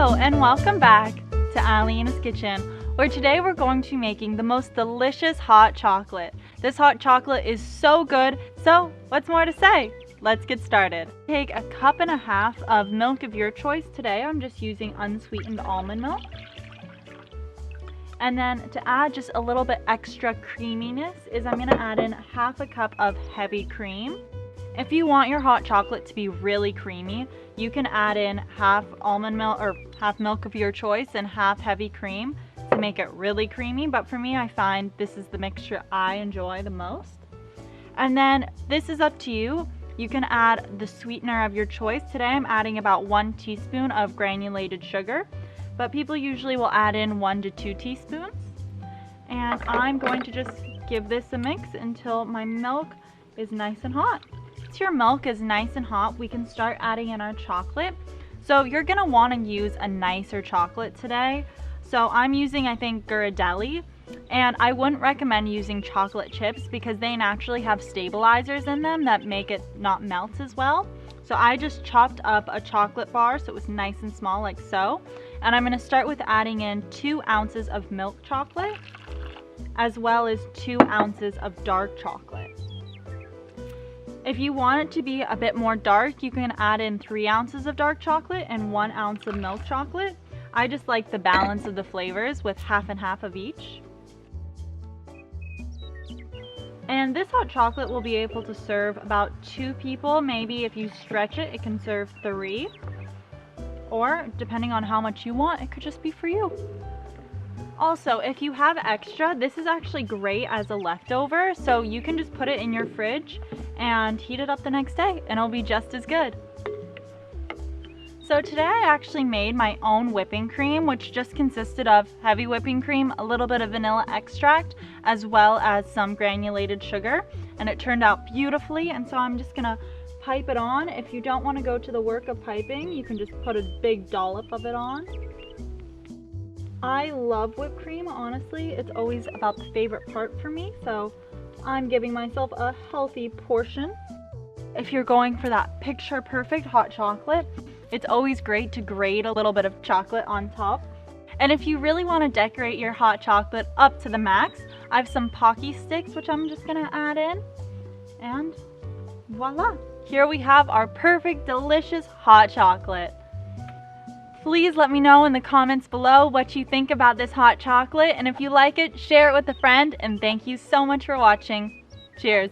Hello and welcome back to Alyena's kitchen, where today we're going to be making the most delicious hot chocolate. This hot chocolate is so good, so what's more to say? Let's get started. Take a cup and a half of milk of your choice. Today I'm just using unsweetened almond milk. And then to add just a little bit extra creaminess is I'm going to add in half a cup of heavy cream. If you want your hot chocolate to be really creamy, you can add in half almond milk or half milk of your choice and half heavy cream to make it really creamy. But for me, I find this is the mixture I enjoy the most. And then this is up to you. You can add the sweetener of your choice. Today I'm adding about 1 teaspoon of granulated sugar, but people usually will add in 1 to 2 teaspoons. And I'm going to just give this a mix until my milk is nice and hot. Once your milk is nice and hot, we can start adding in our chocolate. So you're gonna want to use a nicer chocolate today. So I'm using, I think, Ghirardelli, and I wouldn't recommend using chocolate chips because they naturally have stabilizers in them that make it not melt as well. So I just chopped up a chocolate bar so it was nice and small like so. And I'm gonna start with adding in 2 ounces of milk chocolate as well as 2 ounces of dark chocolate. If you want it to be a bit more dark, you can add in 3 ounces of dark chocolate and 1 ounce of milk chocolate. I just like the balance of the flavors with half and half of each. And this hot chocolate will be able to serve about 2 people. Maybe if you stretch it, it can serve 3. Or depending on how much you want, it could just be for you. Also, if you have extra, this is actually great as a leftover, so you can just put it in your fridge and heat it up the next day and it'll be just as good. So today I actually made my own whipping cream, which just consisted of heavy whipping cream, a little bit of vanilla extract, as well as some granulated sugar, and it turned out beautifully. And so I'm just gonna pipe it on. If you don't want to go to the work of piping, you can just put a big dollop of it on. I love whipped cream, honestly. It's always about the favorite part for me, so I'm giving myself a healthy portion. If you're going for that picture perfect hot chocolate, it's always great to grate a little bit of chocolate on top. And if you really want to decorate your hot chocolate up to the max, I have some Pocky sticks, which I'm just gonna add in, and voila! Here we have our perfect, delicious hot chocolate. Please let me know in the comments below what you think about this hot chocolate, and if you like it, share it with a friend, and thank you so much for watching. Cheers!